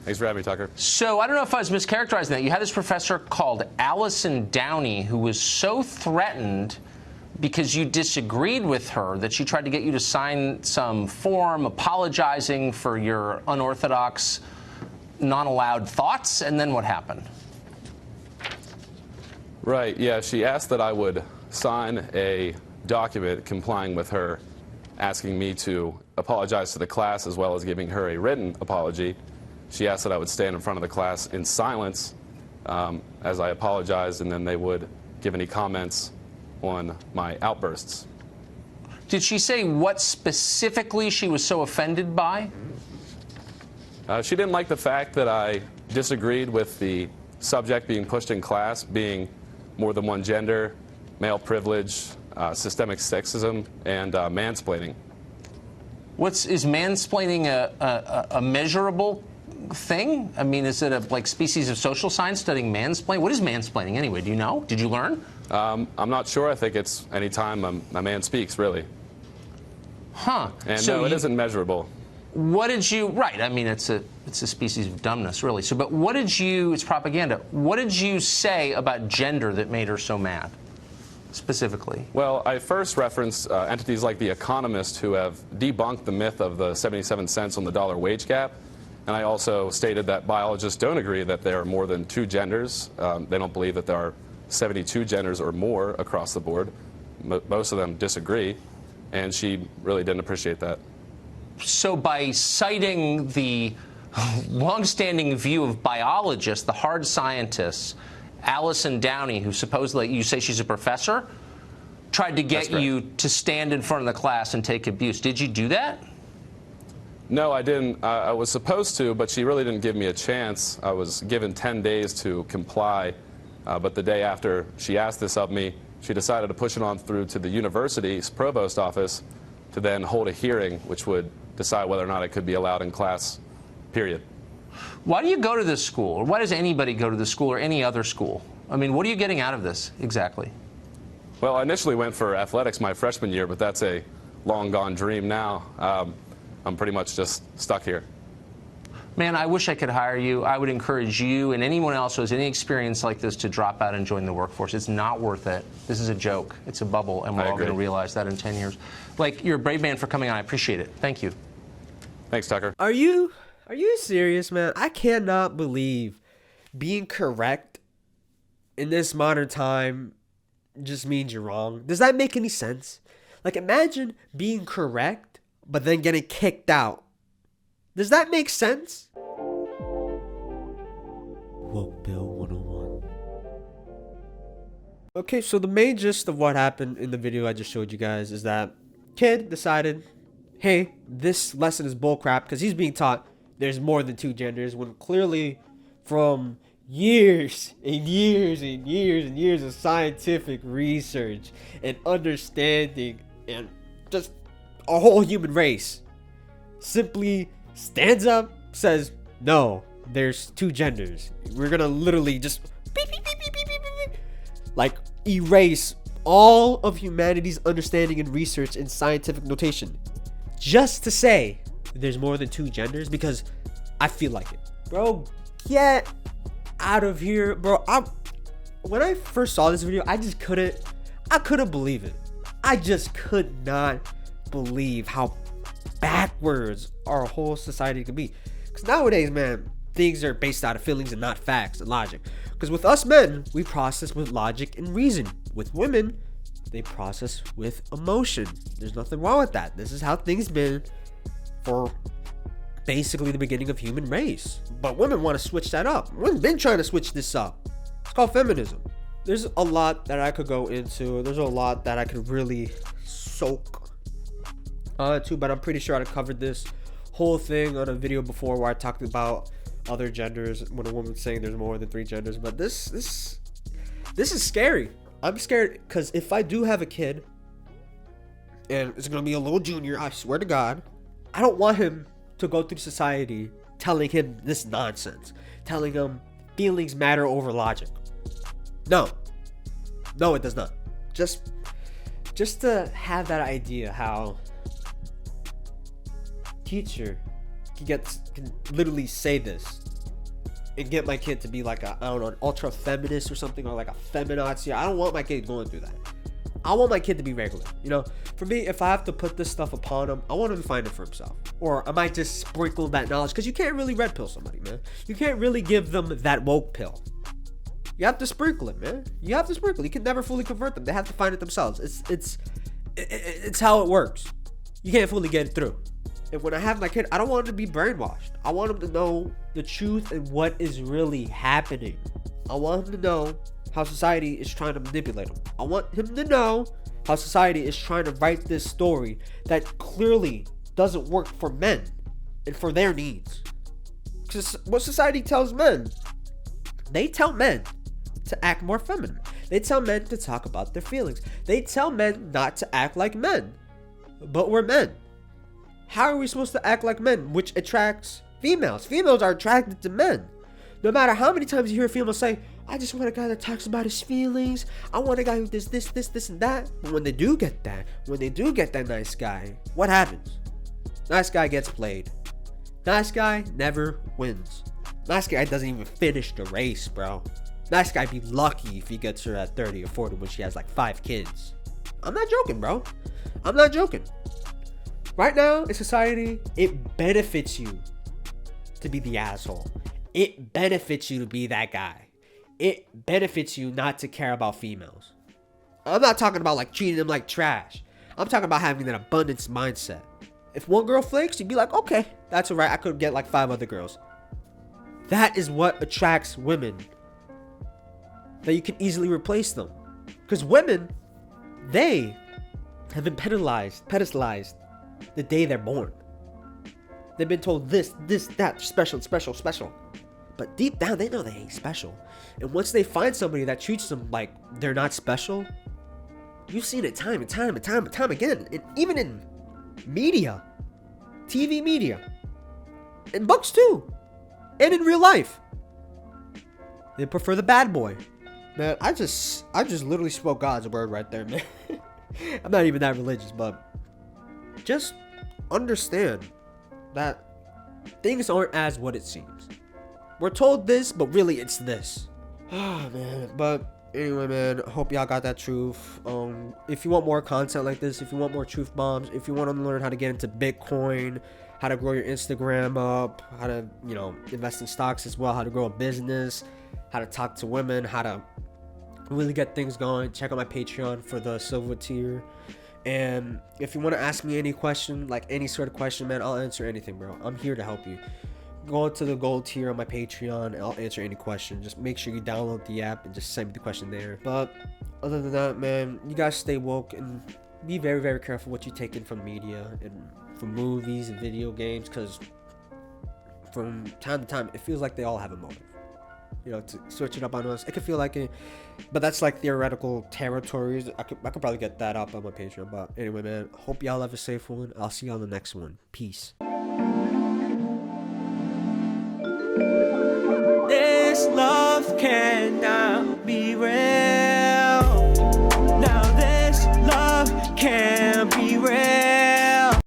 Thanks for having me, Tucker. So I don't know if I was mischaracterizing that. You had this professor called Allison Downey who was so threatened because you disagreed with her that she tried to get you to sign some form apologizing for your unorthodox, non-allowed thoughts. And then what happened? Right, yeah, she asked that I would sign a document complying with her asking me to apologize to the class as well as giving her a written apology. She asked that I would stand in front of the class in silence as I apologized, and then they would give any comments on my outbursts. Did she say what specifically she was so offended by? She didn't like the fact that I disagreed with the subject being pushed in class being more than one gender, male privilege, systemic sexism, and mansplaining. Is mansplaining a measurable thing? I mean, is it a like species of social science studying mansplaining? What is mansplaining anyway? Do you know? Did you learn? I'm not sure. I think it's any time a man speaks, really. Huh. And so no, it isn't measurable. What did you? Right. I mean, it's a species of dumbness, really. So, but what did you? It's propaganda. What did you say about gender that made her so mad, specifically? Well, I first referenced entities like The Economist who have debunked the myth of the 77 cents on the dollar wage gap. And I also stated that biologists don't agree that there are more than two genders. They don't believe that there are 72 genders or more across the board. Most of them disagree, and she really didn't appreciate that. So by citing the longstanding view of biologists, the hard scientists, Allison Downey, who supposedly, you say she's a professor, tried to get you to stand in front of the class and take abuse. Did you do that? No, I didn't. I was supposed to, but she really didn't give me a chance. I was given 10 days to comply, but the day after she asked this of me, she decided to push it on through to the university's provost office to then hold a hearing, which would decide whether or not it could be allowed in class, period. Why do you go to this school? Or why does anybody go to this school or any other school? I mean, what are you getting out of this exactly? Well, I initially went for athletics my freshman year, but that's a long gone dream now. I'm pretty much just stuck here. Man, I wish I could hire you. I would encourage you and anyone else who has any experience like this to drop out and join the workforce. It's not worth it. This is a joke. It's a bubble, and we're all going to realize that in 10 years. Like, you're a brave man for coming on. I appreciate it. Thank you. Thanks, Tucker. Are you serious, man? I cannot believe being correct in this modern time just means you're wrong. Does that make any sense? Like, imagine being correct, but then getting kicked out. Does that make sense? Woke Bill 101. Okay, so the main gist of what happened in the video I just showed you guys is that kid decided, hey, this lesson is bullcrap because he's being taught there's more than two genders, when clearly from years and years and years and years of scientific research and understanding and just a whole human race simply stands up, says, no, there's two genders. We're gonna literally just beep, beep, beep, beep, beep, beep, beep, like erase all of humanity's understanding and research in scientific notation just to say there's more than two genders because I feel like it. Bro, get out of here, bro. When I first saw this video, I couldn't believe it. I just could not believe how backwards our whole society could be. Because nowadays, man, things are based out of feelings and not facts and logic. Because with us men, we process with logic and reason. With women, they process with emotion. There's nothing wrong with that. This is how things been for basically the beginning of human race. But women want to switch that up. Women been trying to switch this up. It's called feminism. There's a lot that I could go into. There's a lot that I could really soak onto, but I'm pretty sure I covered this whole thing on a video before where I talked about other genders when a woman's saying there's more than three genders. But this is scary. I'm scared because if I do have a kid and it's gonna be a little junior, I swear to God, I don't want him to go through society telling him this nonsense, telling him feelings matter over logic. No, it does not. Just to have that idea how teacher can literally say this and get my kid to be like a, I don't know, an ultra feminist or something, or like a feminazi. I don't want my kid going through that. I want my kid to be regular. You know, for me, if I have to put this stuff upon him, I want him to find it for himself. Or I might just sprinkle that knowledge, because you can't really red pill somebody, man. You can't really give them that woke pill. You have to sprinkle it, man. You have to sprinkle. You can never fully convert them. They have to find it themselves. It's how it works. You can't fully get it through. And when I have my kid, I don't want him to be brainwashed. I want him to know the truth and what is really happening. I want him to know how society is trying to manipulate him. I want him to know how society is trying to write this story that clearly doesn't work for men and for their needs. Because what society tells men, they tell men to act more feminine. They tell men to talk about their feelings. They tell men not to act like men. But we're men. How are we supposed to act like men? Which attracts females. Females are attracted to men. No matter how many times you hear a female say, I just want a guy that talks about his feelings. I want a guy who does this, and that. But when they do get that nice guy, what happens? Nice guy gets played. Nice guy never wins. Nice guy doesn't even finish the race, bro. Nice guy be lucky if he gets her at 30 or 40 when she has like 5 kids. I'm not joking, bro. I'm not joking. Right now in society, it benefits you to be the asshole. It benefits you to be that guy. It benefits you not to care about females. I'm not talking about like treating them like trash. I'm talking about having that abundance mindset. If one girl flakes, you'd be like, okay, that's alright. I could get like 5 other girls. That is what attracts women. That you can easily replace them. Because women, they have been pedestalized the day they're born. They've been told this, that, special. But deep down, they know they ain't special. And once they find somebody that treats them like they're not special, you've seen it time and time again. And even in media, TV media, in books too, and in real life. They prefer the bad boy. Man, I just literally spoke God's word right there, man. I'm not even that religious, but just understand that things aren't as what it seems. We're told this, but really it's this. Ah, man. But anyway, man, hope y'all got that truth. If you want more content like this, if you want more truth bombs, if you want to learn how to get into Bitcoin, how to grow your Instagram up, how to, invest in stocks as well, how to grow a business, how to talk to women, how to really get things going, check out my Patreon for the silver tier. And if you want to ask me any question, like any sort of question, man, I'll answer anything, bro. I'm here to help you. Go to the gold tier on my Patreon and I'll answer any question. Just make sure you download the app and just send me the question there. But other than that, man, you guys stay woke and be very, very careful what you take in from media and from movies and video games, because from time to time it feels like they all have a motive, to switch it up on us. It could feel like it, but that's like theoretical territories. I could probably get that up on my Patreon. But anyway, man, hope y'all have a safe one. I'll see you on the next one. Peace.